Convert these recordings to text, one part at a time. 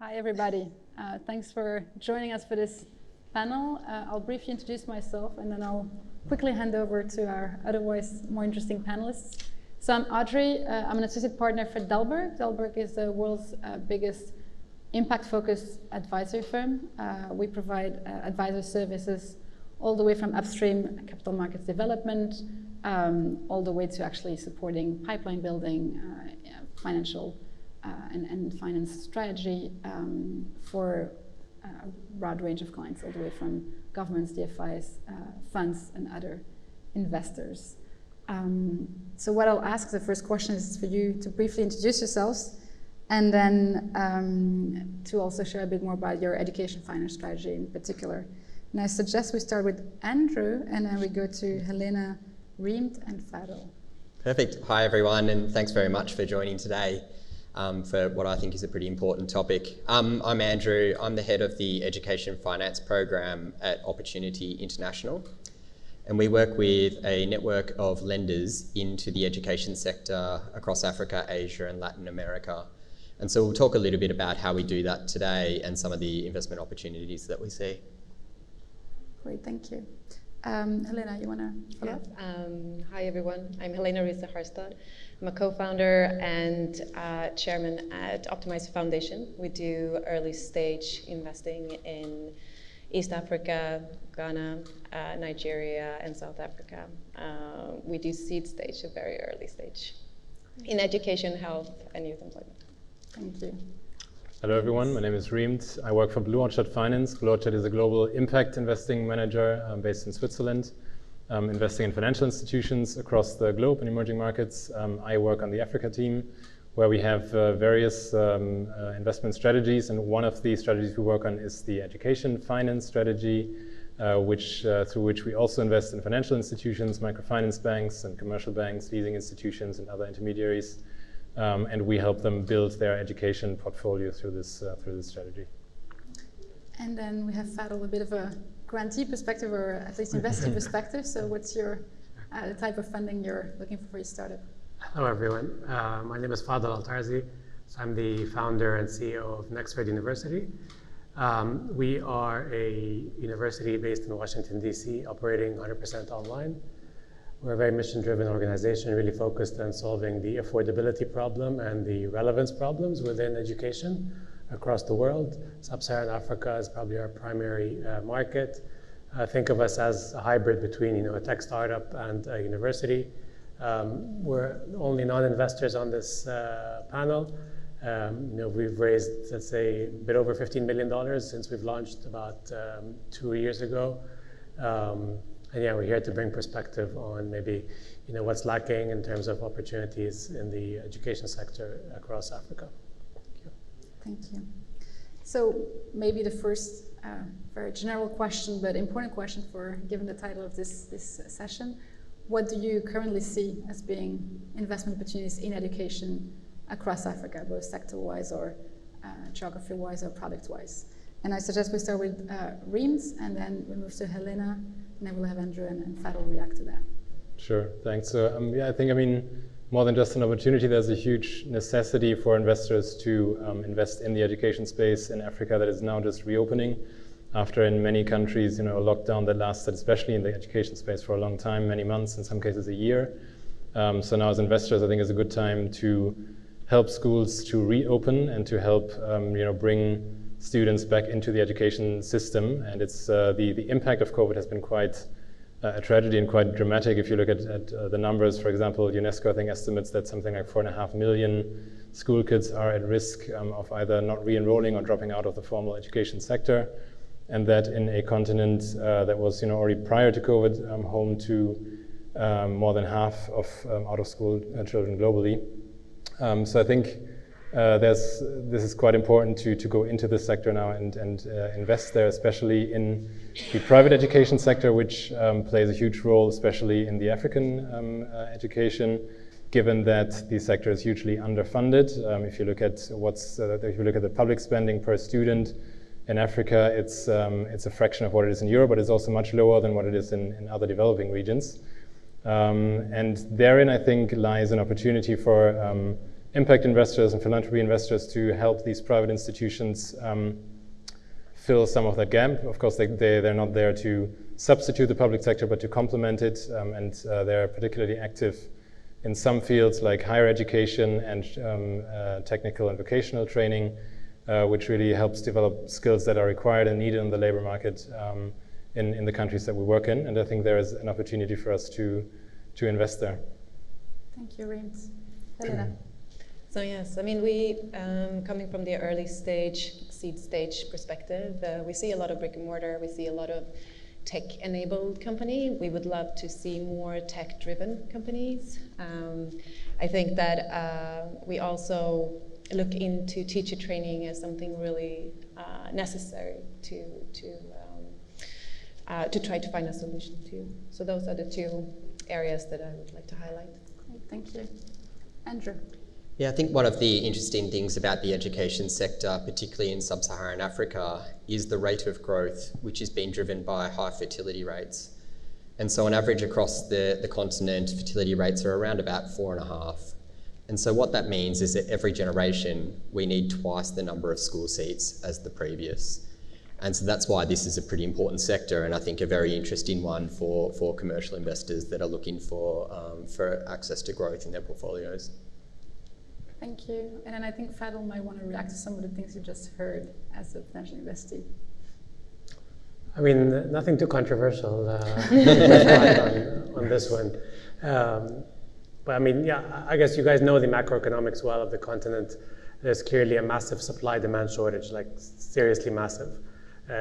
Hi, everybody. Thanks for joining us for this panel. I'll briefly introduce myself, and then I'll quickly hand over to our otherwise more interesting panelists. So I'm Audrey. I'm an associate partner for Delberg. Delberg is the world's biggest impact-focused advisory firm. We provide advisor services all the way from upstream capital markets development, all the way to actually supporting pipeline building, financial and finance strategy for a broad range of clients, all the way from governments, DFIs, funds, and other investors. So what I'll ask, the first question is for you to briefly introduce yourselves, and then to also share a bit more about your education finance strategy in particular. And I suggest we start with Andrew, and then we go to Helena, Riemt, and Fadel. Perfect. Hi, everyone, and thanks very much for joining today for what I think is a pretty important topic. I'm Andrew. I'm the head of the Education Finance Program at Opportunity International, and we work with a network of lenders into the education sector across Africa, Asia, and Latin America. And so we'll talk a little bit about how we do that today and some of the investment opportunities that we see. Great, thank you. Helena, you want to follow up? Hi, everyone. I'm Helena Risa-Harstad. I'm a co-founder and chairman at Optimize Foundation. We do early stage investing in East Africa, Ghana, Nigeria, and South Africa. We do seed stage, a very early stage, in education, health, and youth employment. Thank you. Hello, everyone. My name is Riemt. I work for Blue Orchard Finance. Blue Orchard is a global impact investing manager based in Switzerland, investing in financial institutions across the globe in emerging markets. I work on the Africa team, where we have various investment strategies, and one of the strategies we work on is the education finance strategy, through which we also invest in financial institutions, microfinance banks, and commercial banks, leasing institutions, and other intermediaries. And we help them build their education portfolio through this strategy. And then we have Fadel, a bit of a grantee perspective, or at least investing perspective. So what's your the type of funding you're looking for your startup? Hello, everyone. My name is Fadel Altarzi. So I'm the founder and CEO of Nextfed University. We are a university based in Washington, D.C., operating 100% online. We're a very mission-driven organization, really focused on solving the affordability problem and the relevance problems within education across the world. Sub-Saharan Africa is probably our primary market. Think of us as a hybrid between, a tech startup and a university. We're only non-investors on this panel. We've raised, let's say, a bit over $15 million since we've launched about 2 years ago. And yeah, we're here to bring perspective on maybe, what's lacking in terms of opportunities in the education sector across Africa. Thank you. Thank you. So maybe the first very general question, but important question given the title of this session. What do you currently see as being investment opportunities in education across Africa, both sector-wise or geography-wise or product-wise? And I suggest we start with Riemt, and then we move to Helena, and then we'll have Andrew and Fadel react to that. Sure, thanks. So I think, more than just an opportunity, there's a huge necessity for investors to invest in the education space in Africa that is now just reopening after, in many countries, a lockdown that lasted, especially in the education space, for a long time, many months, in some cases a year. So now as investors, I think it's a good time to help schools to reopen and to help bring students back into the education system. And it's the impact of COVID has been quite a tragedy and quite dramatic. If you look at the numbers, for example, UNESCO, I think, estimates that something like 4.5 million school kids are at risk of either not re-enrolling or dropping out of the formal education sector. And that in a continent that was already prior to COVID home to more than half of out-of-school children globally. So I think this is quite important to go into this sector now and invest there, especially in the private education sector, which plays a huge role, especially in the African education, given that the sector is hugely underfunded. If you look at the public spending per student in Africa, it's a fraction of what it is in Europe, but it's also much lower than what it is in other developing regions. And therein, I think, lies an opportunity for impact investors and philanthropy investors to help these private institutions fill some of that gap. Of course, they're not there to substitute the public sector, but to complement it, and they're particularly active in some fields like higher education and technical and vocational training, which really helps develop skills that are required and needed in the labor market in the countries that we work in. And I think there is an opportunity for us to invest there. Thank you, Reems. Helena. So yes, I mean, we, coming from the early stage, seed stage perspective, we see a lot of brick and mortar, we see a lot of tech-enabled company. We would love to see more tech-driven companies. I think that we also look into teacher training as something really necessary to try to find a solution to. So those are the two areas that I would like to highlight. Great, thank you. Andrew. Yeah, I think one of the interesting things about the education sector, particularly in sub-Saharan Africa, is the rate of growth, which is being driven by high fertility rates. And so on average across the continent, fertility rates are around about 4.5. And so what that means is that every generation, we need twice the number of school seats as the previous. And so that's why this is a pretty important sector, and I think a very interesting one for commercial investors that are looking for access to growth in their portfolios. Thank you. And then I think Fadel might want to react to some of the things you just heard as a potential investee. I mean, nothing too controversial on this one. But I mean, yeah, I guess you guys know the macroeconomics well of the continent. There's clearly a massive supply-demand shortage, like seriously massive.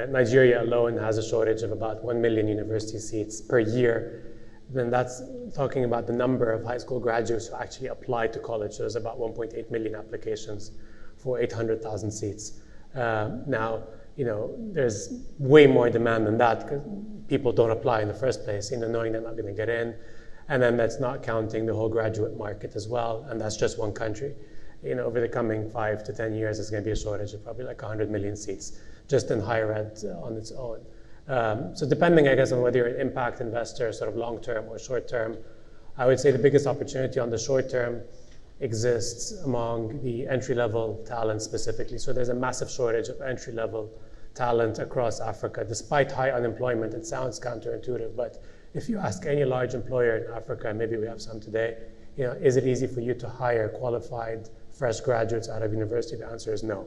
Nigeria alone has a shortage of about 1 million university seats per year. Then that's talking about the number of high school graduates who actually apply to college. So there's about 1.8 million applications for 800,000 seats. Now, you know, there's way more demand than that because people don't apply in the first place, you know, knowing they're not going to get in. And then that's not counting the whole graduate market as well. And that's just one country. You know, over the coming 5 to 10 years, there's going to be a shortage of probably like 100 million seats just in higher ed on its own. So depending, I guess, on whether you're an impact investor, sort of long-term or short-term, I would say the biggest opportunity on the short-term exists among the entry-level talent specifically. So there's a massive shortage of entry-level talent across Africa. Despite high unemployment, it sounds counterintuitive, but if you ask any large employer in Africa, and maybe we have some today, you know, is it easy for you to hire qualified fresh graduates out of university? The answer is no.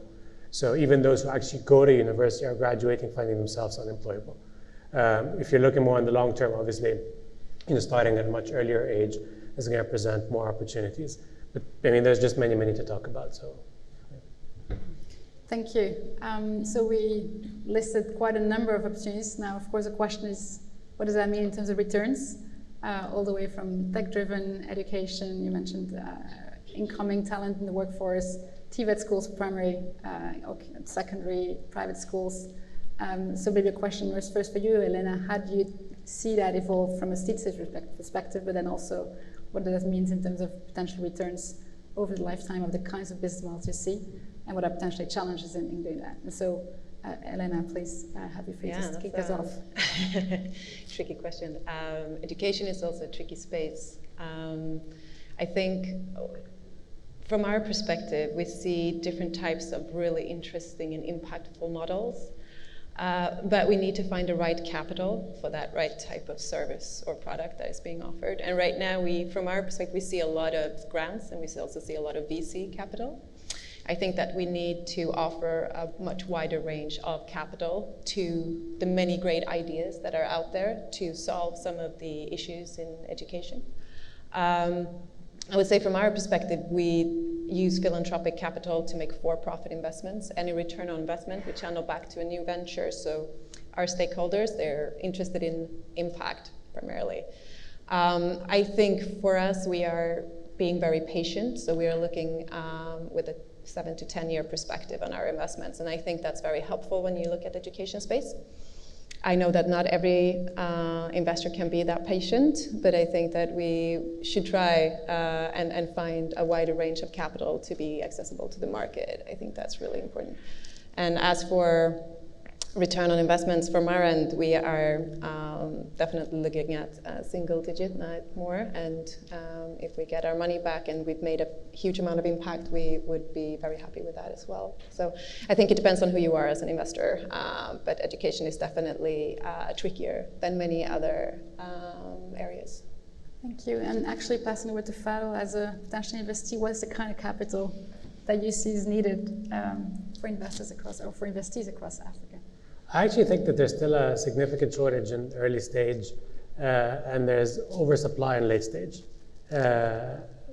So even those who actually go to university are graduating, finding themselves unemployable. If you're looking more on the long term, obviously, you know, starting at a much earlier age is going to present more opportunities. But I mean, there's just many, many to talk about. So. Thank you. So we listed quite a number of opportunities. Now, of course, the question is, what does that mean in terms of returns? All the way from tech-driven education, you mentioned incoming talent in the workforce, TVET schools, primary, secondary, private schools. So maybe a question was first for you, Elena. How do you see that evolve from a seed stage perspective, but then also what does that mean in terms of potential returns over the lifetime of the kinds of business models you see, and what are potentially challenges in doing that? And so, Elena, please, happy for you to kick us off. Tricky question. Education is also a tricky space. I think from our perspective, we see different types of really interesting and impactful models, but we need to find the right capital for that right type of service or product that is being offered. And right now, from our perspective, we see a lot of grants, and we also see a lot of VC capital. I think that we need to offer a much wider range of capital to the many great ideas that are out there to solve some of the issues in education. I would say from our perspective, we use philanthropic capital to make for-profit investments. Any return on investment, we channel back to a new venture. So our stakeholders, they're interested in impact primarily. I think for us, we are being very patient. So we are looking with a 7 to 10 year perspective on our investments. And I think that's very helpful when you look at the education space. I know that not every investor can be that patient, but I think that we should try and find a wider range of capital to be accessible to the market. I think that's really important. And as for return on investments from our end, we are definitely looking at single digit, not more. And if we get our money back and we've made a huge amount of impact, we would be very happy with that as well. So I think it depends on who you are as an investor, but education is definitely trickier than many other areas. Thank you. And actually passing over to Fado as a potential investee, what is the kind of capital that you see is needed for investors across, or for investees across Africa? I actually think that there's still a significant shortage in early stage, and there's oversupply in late stage.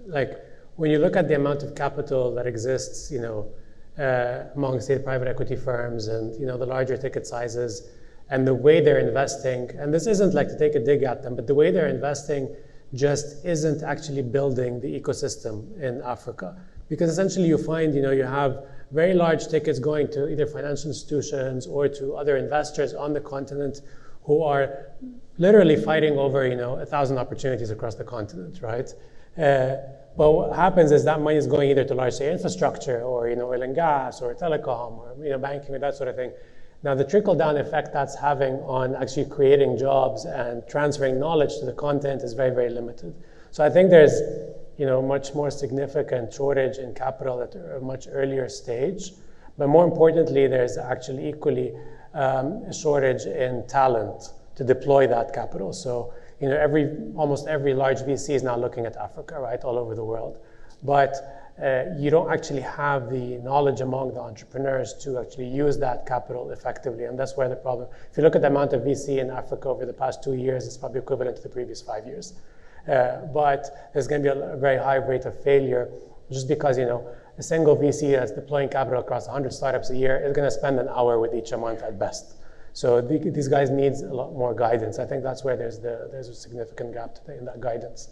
Like when you look at the amount of capital that exists, among say private equity firms and the larger ticket sizes, and the way they're investing, and this isn't like to take a dig at them, but the way they're investing just isn't actually building the ecosystem in Africa. Because essentially you find, you have very large tickets going to either financial institutions or to other investors on the continent who are literally fighting over, 1,000 opportunities across the continent, right? But what happens is that money is going either to large-scale infrastructure or, oil and gas or telecom or, banking or that sort of thing. Now, the trickle-down effect that's having on actually creating jobs and transferring knowledge to the continent is very, very limited. So I think there's much more significant shortage in capital at a much earlier stage. But more importantly, there's actually equally a shortage in talent to deploy that capital. So, almost every large VC is now looking at Africa, right, all over the world. But you don't actually have the knowledge among the entrepreneurs to actually use that capital effectively. And that's where the problem, if you look at the amount of VC in Africa over the past 2 years, it's probably equivalent to the previous 5 years. But there's going to be a very high rate of failure just because, a single VC that's deploying capital across 100 startups a year is going to spend an hour with each a month at best. So these guys need a lot more guidance. I think that's where there's a significant gap today in that guidance.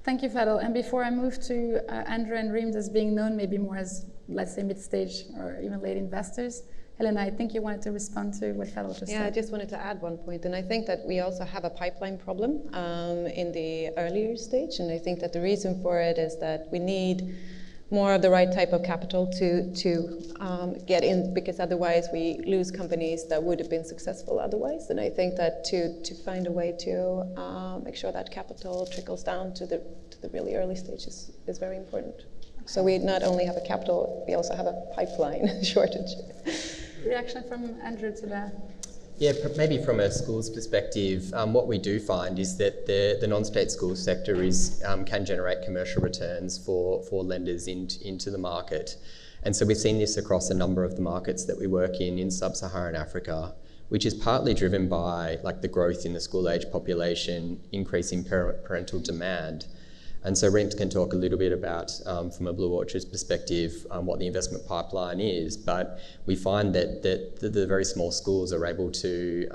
Thank you, Fadel. And before I move to Andrew and Reems as being known maybe more as, let's say, mid-stage or even late investors, Helena, I think you wanted to respond to what Fadel just said. Yeah, I just wanted to add one point, and I think that we also have a pipeline problem in the earlier stage, and I think that the reason for it is that we need more of the right type of capital to get in, because otherwise we lose companies that would have been successful otherwise. And I think that to find a way to make sure that capital trickles down to the really early stages is very important. So we not only have a capital, we also have a pipeline shortage. Reaction from Andrew to that? Yeah, maybe from a schools perspective, what we do find is that the non-state school sector can generate commercial returns for lenders into the market. And so we've seen this across a number of the markets that we work in sub-Saharan Africa, which is partly driven by the growth in the school-age population, increasing parental demand. And so Reems can talk a little bit about, from a Blue Orchard's perspective, what the investment pipeline is. But we find that the very small schools are able to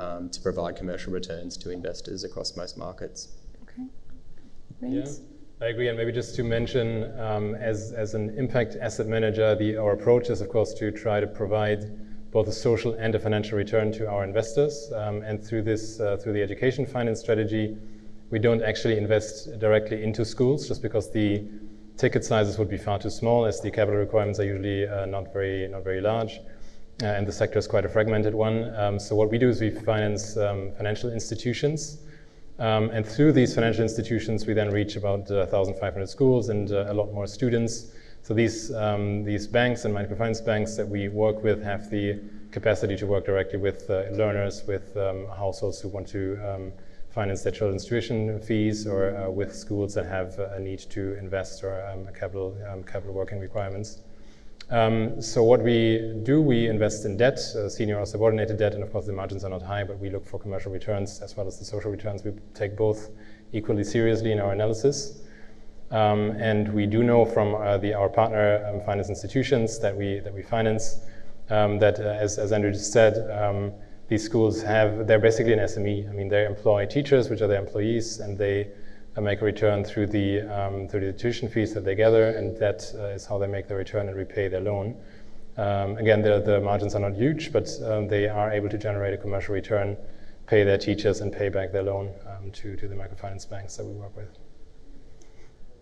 provide commercial returns to investors across most markets. Okay. Reems? Yeah, I agree. And maybe just to mention, as an impact asset manager, our approach is, of course, to try to provide both a social and a financial return to our investors. And through the education finance strategy, we don't actually invest directly into schools just because the ticket sizes would be far too small, as the capital requirements are usually not very large, and the sector is quite a fragmented one. So what we do is we finance financial institutions, and through these financial institutions we then reach about 1,500 schools and a lot more students. So these banks and microfinance banks that we work with have the capacity to work directly with learners, with households who want to finance their children's tuition fees, or with schools that have a need to invest or capital working requirements. So what we do, we invest in debt, senior or subordinated debt, and of course the margins are not high, but we look for commercial returns as well as the social returns. We take both equally seriously in our analysis. And we do know from our partner finance institutions that we finance that, as Andrew just said, these schools they're basically an SME. I mean, they employ teachers, which are their employees, and they make a return through the tuition fees that they gather, and that is how they make the return and repay their loan. Again, the margins are not huge, but they are able to generate a commercial return, pay their teachers, and pay back their loan to the microfinance banks that we work with.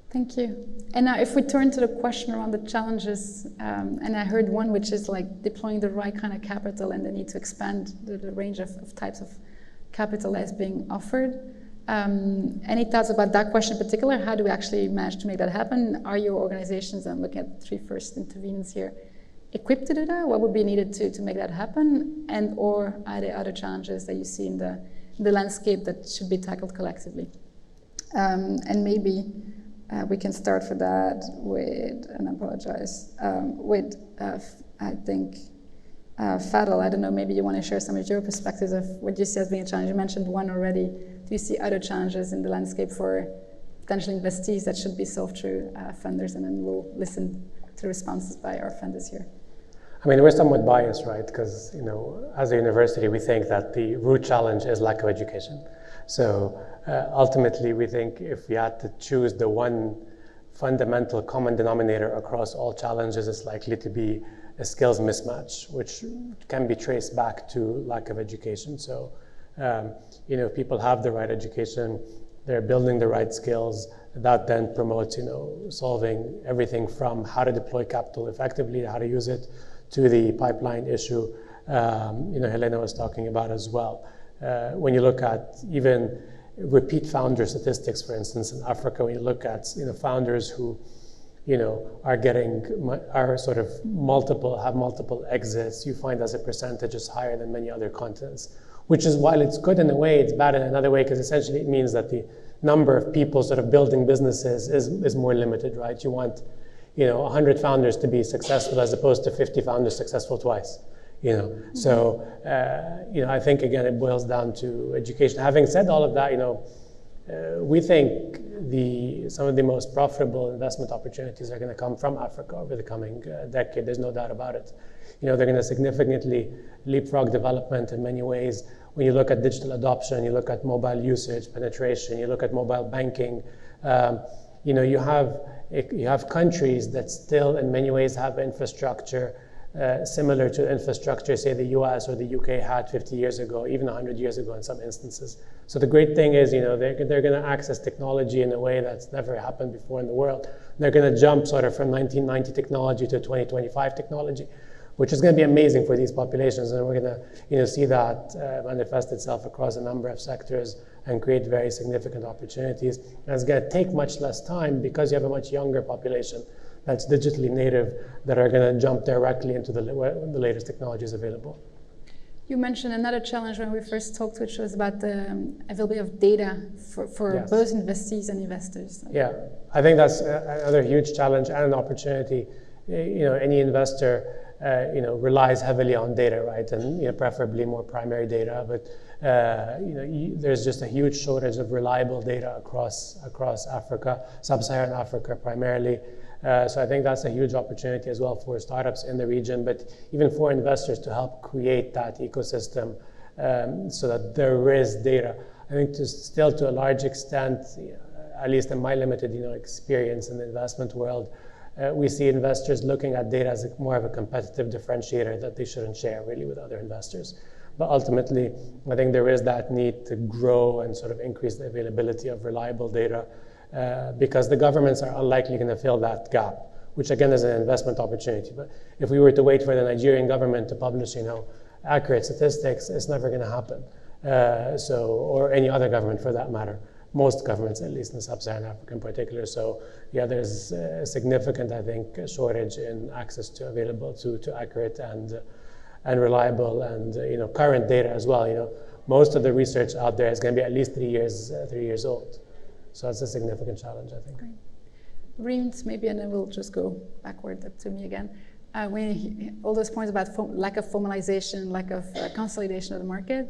Thank you. And now if we turn to the question around the challenges, and I heard one which is like deploying the right kind of capital and the need to expand the range of types of capital that is being offered. Any thoughts about that question in particular? How do we actually manage to make that happen? Are your organizations, and look at 3 first interveners here, equipped to do that? What would be needed to make that happen? And or are there other challenges that you see in the landscape that should be tackled collectively? And maybe we can start for that with, and I apologize, with I think Fadel, I don't know, maybe you want to share some of your perspectives of what you see as being a challenge. You mentioned one already. Do you see other challenges in the landscape for potential investees that should be solved through funders? And then we'll listen to responses by our funders here. I mean, we're somewhat biased, right? Because, you know, as a university, we think that the root challenge is lack of education. So ultimately, we think if we had to choose the one fundamental common denominator across all challenges, it's likely to be a skills mismatch, which can be traced back to lack of education. So, you know, if people have the right education, they're building the right skills, that then promotes, you know, solving everything from how to deploy capital effectively, how to use it, to the pipeline issue, you know, Helena was talking about as well. When you look at even repeat founder statistics, for instance, in Africa, when you look at, you know, founders who, you know, are sort of have multiple exits, you find as a percentage is higher than many other continents, which is, while it's good in a way, it's bad in another way, because essentially it means that the number of people sort of building businesses is more limited, right? You want, you know, 100 founders to be successful as opposed to 50 founders successful twice, you know. Mm-hmm. So, you know, I think, again, it boils down to education. Having said all of that, you know, we think some of the most profitable investment opportunities are going to come from Africa over the coming decade. There's no doubt about it. You know, they're going to significantly leapfrog development in many ways. When you look at digital adoption, you look at mobile usage, penetration, you look at mobile banking, you know, you have countries that still in many ways have infrastructure similar to infrastructure, say, the US or the UK had 50 years ago, even 100 years ago in some instances. So the great thing is, you know, they're going to access technology in a way that's never happened before in the world. They're going to jump sort of from 1990 technology to 2025 technology, which is going to be amazing for these populations. And we're going to, you know, see that manifest itself across a number of sectors and create very significant opportunities. And it's going to take much less time because you have a much younger population that's digitally native that are going to jump directly into the latest technologies available. You mentioned another challenge when we first talked, which was about the availability of data for yes. both investees and investors. Yeah, I think that's another huge challenge and an opportunity. You know, any investor, you know, relies heavily on data, right? And, you know, preferably more primary data, but you know, there's just a huge shortage of reliable data across Africa, sub-Saharan Africa primarily. So I think that's a huge opportunity as well for startups in the region, but even for investors to help create that ecosystem so that there is data. I think still to a large extent, at least in my limited, you know, experience in the investment world, we see investors looking at data as more of a competitive differentiator that they shouldn't share really with other investors. But ultimately, I think there is that need to grow and sort of increase the availability of reliable data because the governments are unlikely going to fill that gap, which again is an investment opportunity. But if we were to wait for the Nigerian government to publish, you know, accurate statistics, it's never going to happen. Or any other government for that matter. Most governments, at least in sub-Saharan Africa in particular. So yeah, there's a significant, I think, shortage in access to available to accurate and reliable and you know, current data as well. You know, most of the research out there is going to be at least 3 years old. So that's a significant challenge, I think. Great. Reems, maybe, and then we'll just go backward up to me again. All those points about lack of formalization, lack of consolidation of the market,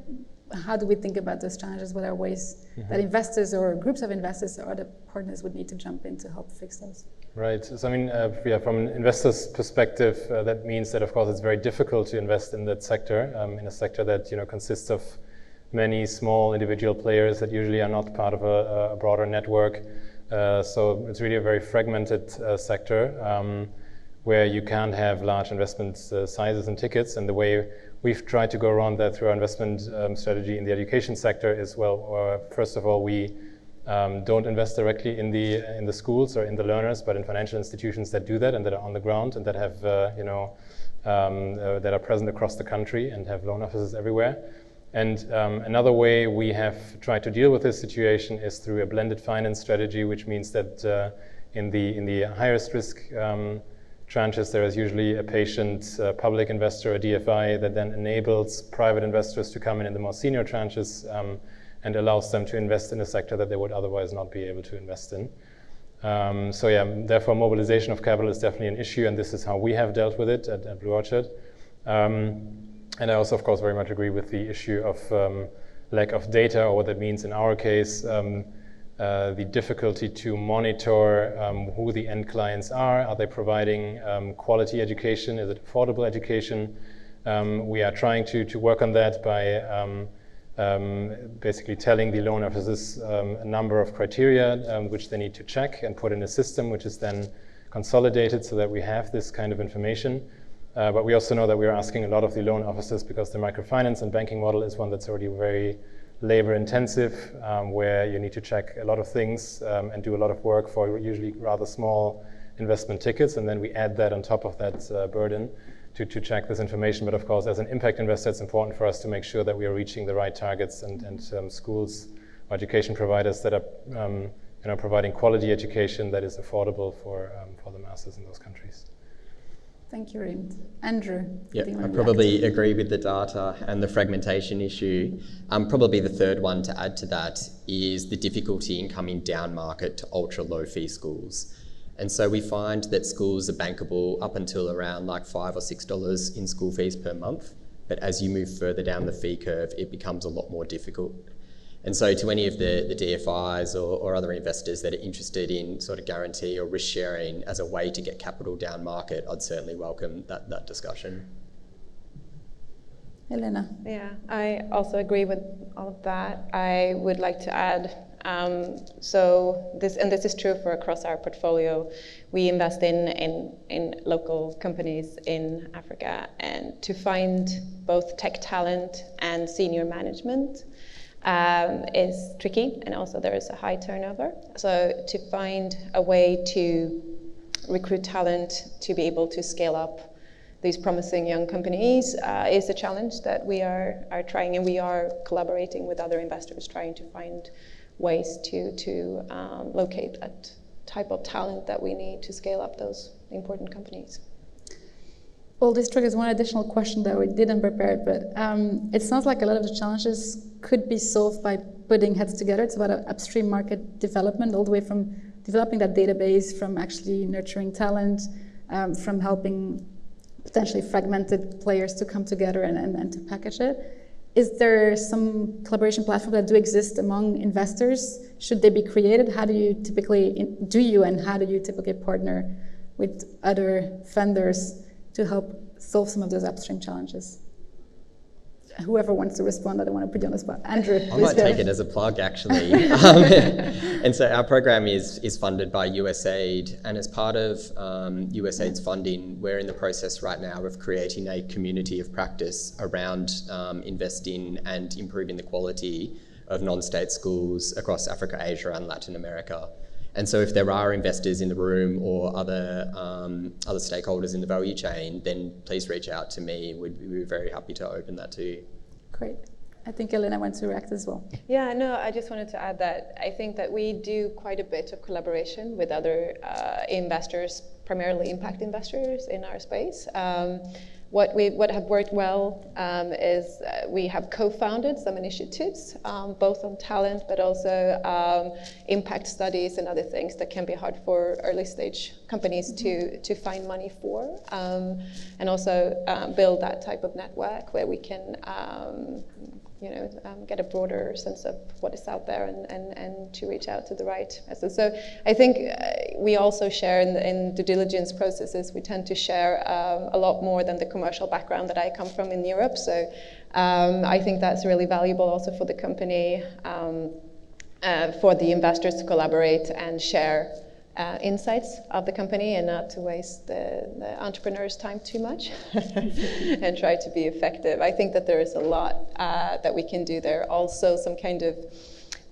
how do we think about those challenges? What are ways that investors or groups of investors or other partners would need to jump in to help fix those? Right. So I mean, yeah, from an investor's perspective, that means that of course it's very difficult to invest in that sector, in a sector that, you know, consists of many small individual players that usually are not part of a broader network. So it's really a very fragmented sector where you can't have large investment sizes and tickets. And the way we've tried to go around that through our investment strategy in the education sector is, well, first of all, we don't invest directly in the schools or in the learners, but in financial institutions that do that and that are on the ground and that have that are present across the country and have loan offices everywhere. And another way we have tried to deal with this situation is through a blended finance strategy, which means that in the highest risk tranches, there is usually a patient public investor, a DFI, that then enables private investors to come in the more senior tranches and allows them to invest in a sector that they would otherwise not be able to invest in. So yeah, therefore mobilization of capital is definitely an issue, and this is how we have dealt with it at Blue Orchard. And I also, of course, very much agree with the issue of lack of data, or what that means in our case, the difficulty to monitor who the end clients are. Are they providing quality education? Is it affordable education? We are trying to work on that by basically telling the loan officers a number of criteria which they need to check and put in a system, which is then consolidated so that we have this kind of information. But we also know that we are asking a lot of the loan officers, because the microfinance and banking model is one that's already very labor intensive, where you need to check a lot of things and do a lot of work for usually rather small investment tickets. And then we add that on top of that burden to check this information. But of course, as an impact investor, it's important for us to make sure that we are reaching the right targets and schools or education providers that are providing quality education that is affordable for the masses in those countries. Thank you, Rind. Andrew? Yeah, I probably agree with the data and the fragmentation issue. Probably the third one to add to that is the difficulty in coming down market to ultra low fee schools. And so we find that schools are bankable up until around like $5 or $6 in school fees per month. But as you move further down the fee curve, it becomes a lot more difficult. And so to any of the DFIs or other investors that are interested in sort of guarantee or risk sharing as a way to get capital down market, I'd certainly welcome that discussion. Helena? Yeah, I also agree with all of that. I would like to add, this is true for across our portfolio. We invest in local companies in Africa, and to find both tech talent and senior management is tricky, and also there is a high turnover. So to find a way to recruit talent to be able to scale up these promising young companies is a challenge that we are trying, and we are collaborating with other investors trying to find ways to locate that type of talent that we need to scale up those important companies. Well, this triggers one additional question that we didn't prepare, but it sounds like a lot of the challenges could be solved by putting heads together. It's about upstream market development, all the way from developing that database, from actually nurturing talent, from helping potentially fragmented players to come together and to package it. Is there some collaboration platform that do exist among investors? Should they be created? How do you typically, how do you typically partner with other funders to help solve some of those upstream challenges? Whoever wants to respond, I don't want to put you on the spot. Andrew, I might take it as a plug, actually. And so our program is funded by USAID, and as part of USAID's funding, we're in the process right now of creating a community of practice around investing and improving the quality of non-state schools across Africa, Asia, and Latin America. And so if there are investors in the room or other stakeholders in the value chain, then please reach out to me. We'd be very happy to open that to you. Great. I think Elena wants to react as well. Yeah, no, I just wanted to add that I think that we do quite a bit of collaboration with other investors, primarily impact investors in our space. What have worked well is we have co-founded some initiatives, both on talent, but also impact studies and other things that can be hard for early stage companies to find money for, and also build that type of network where we can get a broader sense of what is out there and to reach out to the right. So I think we also share in due diligence processes, we tend to share a lot more than the commercial background that I come from in Europe. So I think that's really valuable also for the company, for the investors to collaborate and share insights of the company and not to waste the entrepreneur's time too much and try to be effective. I think that there is a lot that we can do there. Also some kind of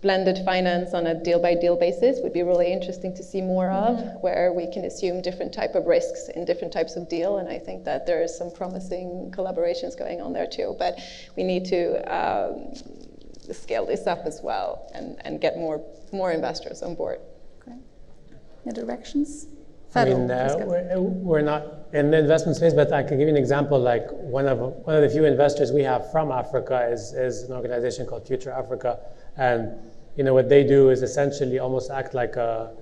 blended finance on a deal-by-deal basis would be really interesting to see more of, where we can assume different type of risks in different types of deal, and I think that there is some promising collaborations going on there too. But we need to scale this up as well and get more investors on board. Great. Any directions? I mean, we're not in the investment space, but I can give you an example. Like one of the few investors we have from Africa is an organization called Future Africa, and what they do is essentially almost act like a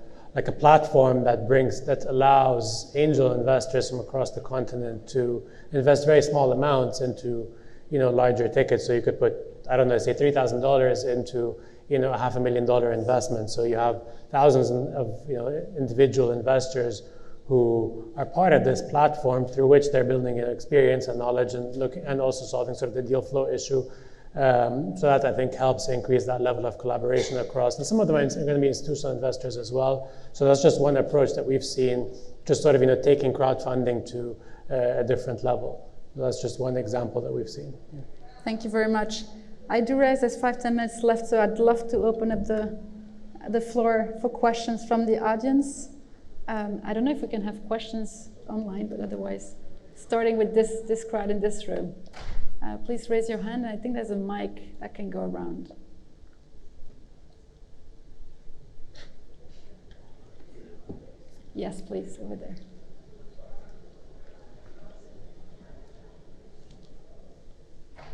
platform that allows angel investors from across the continent to invest very small amounts into larger tickets. So you could put, I don't know, say $3,000 into a $500,000 investment. So you have thousands of individual investors who are part of this platform through which they're building an experience and knowledge and also solving sort of the deal flow issue. So that I think helps increase that level of collaboration across. And some of them are going to be institutional investors as well. So that's just one approach that we've seen, just sort of taking crowdfunding to a different level. That's just one example that we've seen. Yeah. Thank you very much. I do realize there's 5-10 minutes left, so I'd love to open up the floor for questions from the audience. I don't know if we can have questions online, but otherwise, starting with this crowd in this room. Please raise your hand. I think there's a mic that can go around. Yes, please, over there.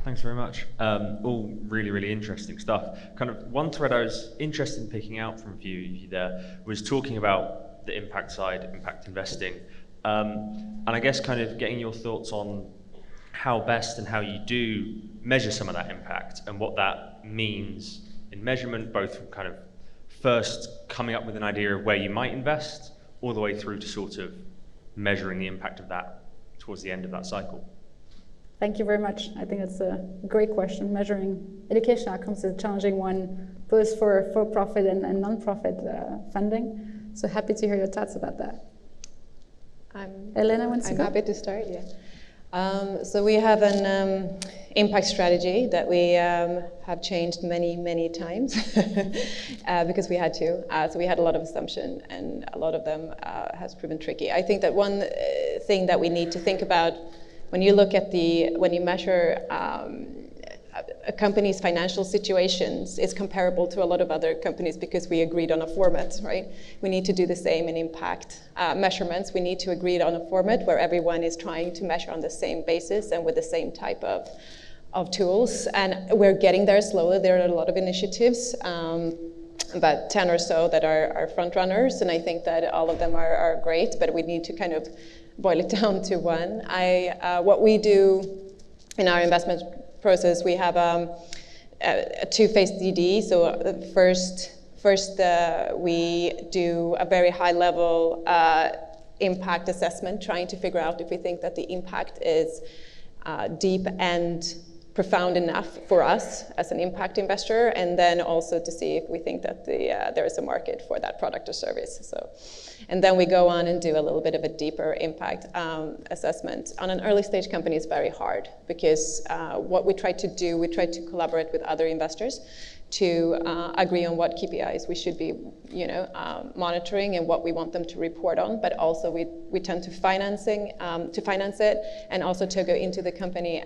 Thanks very much. All really, really interesting stuff. Kind of one thread I was interested in picking out from you there was talking about the impact side, impact investing. And I guess kind of getting your thoughts on how best and how you do measure some of that impact and what that means in measurement, both from kind of first coming up with an idea of where you might invest, all the way through to sort of measuring the impact of that towards the end of that cycle. Thank you very much. I think it's a great question. Measuring education outcomes is a challenging one, both for for-profit and non-profit funding. So happy to hear your thoughts about that. Elena wants to go? I'm happy to start, yeah. So we have an impact strategy that we have changed many, many times because we had to. So we had a lot of assumption, and a lot of them has proven tricky. I think that one thing that we need to think about when you look at when you measure a company's financial situations, is comparable to a lot of other companies because we agreed on a format, right? We need to do the same in impact measurements. We need to agree on a format where everyone is trying to measure on the same basis and with the same type of tools. And we're getting there slowly. There are a lot of initiatives, about 10 or so that are front runners, and I think that all of them are great, but we need to kind of boil it down to one. What we do in our investment process, we have a two-phase DD. So first we do a very high-level impact assessment, trying to figure out if we think that the impact is deep and profound enough for us as an impact investor, and then also to see if we think that there is a market for that product or service. And then we go on and do a little bit of a deeper impact assessment. On an early stage company, it's very hard because what we try to do, we try to collaborate with other investors to agree on what KPIs we should be monitoring and what we want them to report on, but also we tend to finance it, and also to go into the company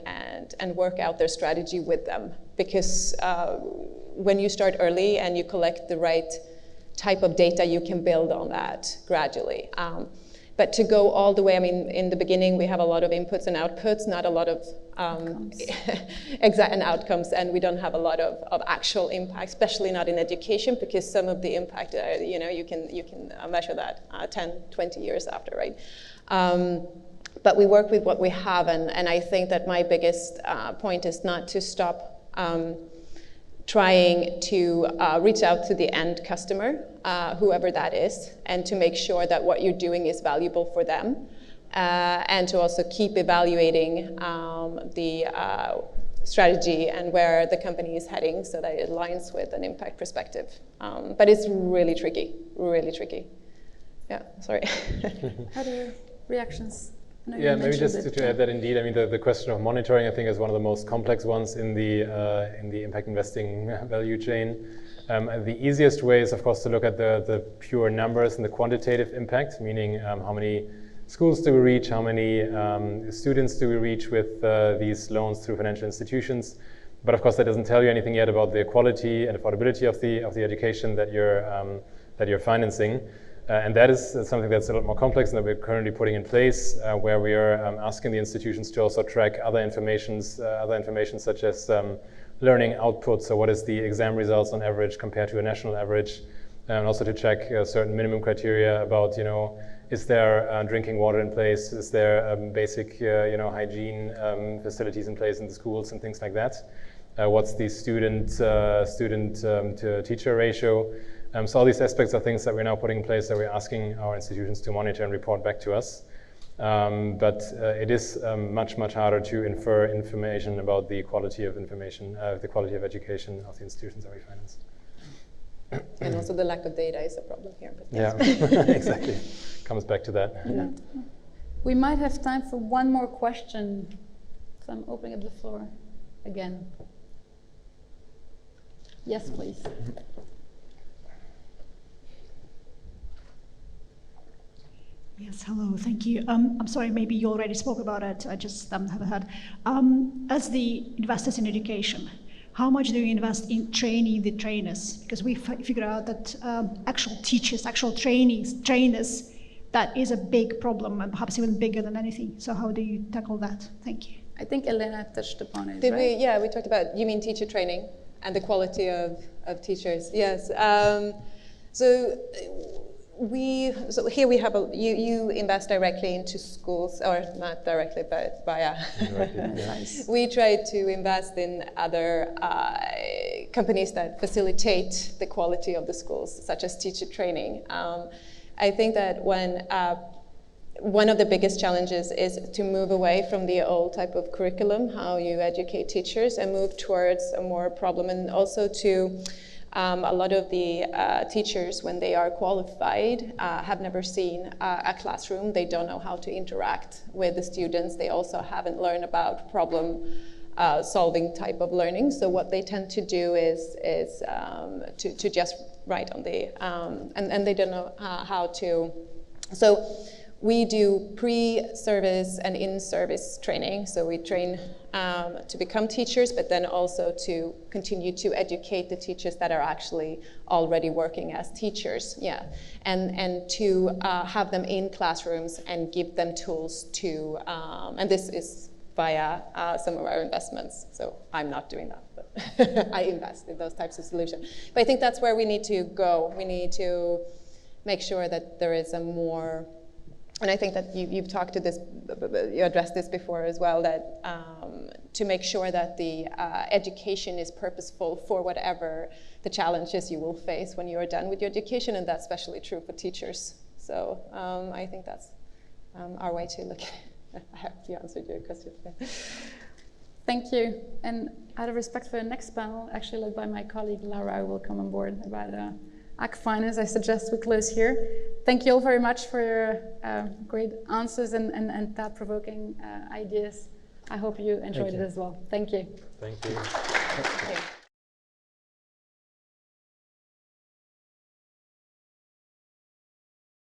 and work out their strategy with them, because when you start early and you collect the right type of data, you can build on that gradually. But to go all the way, I mean, in the beginning we have a lot of inputs and outputs, not a lot of exact outcomes, and we don't have a lot of actual impact, especially not in education, because some of the impact, you can measure that 10, 20 years after, right? But we work with what we have, and I think that my biggest point is not to stop trying to reach out to the end customer, whoever that is, and to make sure that what you're doing is valuable for them, and to also keep evaluating the strategy and where the company is heading so that it aligns with an impact perspective. But it's really tricky, really tricky. Yeah, sorry. Other reactions? Yeah, maybe just to add that indeed, I mean, the question of monitoring, I think, is one of the most complex ones in the impact investing value chain. The easiest way is, of course, to look at the pure numbers and the quantitative impact, meaning how many schools do we reach, how many students do we reach with these loans through financial institutions. But of course, that doesn't tell you anything yet about the quality and affordability of the education that you're financing. And that is something that's a lot more complex and that we're currently putting in place, where we are asking the institutions to also track other information such as learning output. So what is the exam results on average compared to a national average? And also to check certain minimum criteria about, is there drinking water in place? Is there basic, hygiene facilities in place in the schools and things like that? What's the student to teacher ratio? So all these aspects are things that we're now putting in place that we're asking our institutions to monitor and report back to us. But it is much harder to infer information about the quality of information, the quality of education of the institutions that we finance. And also the lack of data is a problem here. But yeah, exactly. Comes back to that. Yeah. We might have time for one more question. So I'm opening up the floor again. Yes, please. Yes, hello, thank you. I'm sorry, maybe you already spoke about it, I just haven't heard. As the investors in education, how much do you invest in training the trainers? Because we figured out that actual teachers, actual trainers, that is a big problem and perhaps even bigger than anything. So how do you tackle that? Thank you. I think Elena touched upon it, Did right? we? Yeah, we talked about, you mean teacher training and the quality of teachers. Yes. So here we have you invest directly into schools, or not directly, but via. Nice. We try to invest in other companies that facilitate the quality of the schools, such as teacher training. I think that when one of the biggest challenges is to move away from the old type of curriculum, how you educate teachers, and move towards a more problem, and also to a lot of the teachers, when they are qualified, have never seen a classroom. They don't know how to interact with the students. They also haven't learned about problem solving type of learning. So what they tend to do is to just write on the, and they don't know how to. So we do pre-service and in-service training. So we train to become teachers, but then also to continue to educate the teachers that are actually already working as teachers. Yeah, and to have them in classrooms and give them tools to, and this is via some of our investments. So I'm not doing that, but I invest in those types of solutions. But I think that's where we need to go. We need to make sure that there is a more, and I think that you've talked to this, you addressed this before as well, that to make sure that the education is purposeful for whatever the challenges you will face when you are done with your education, and that's especially true for teachers. So I think that's our way to look at it. I hope you answered your question. Thank you. And out of respect for the next panel, actually led by my colleague Laura, will come on board about AC Finance. I suggest we close here. Thank you all very much for your great answers and thought-provoking ideas. I hope you enjoyed it as well. Thank you. Thank you. Thank you.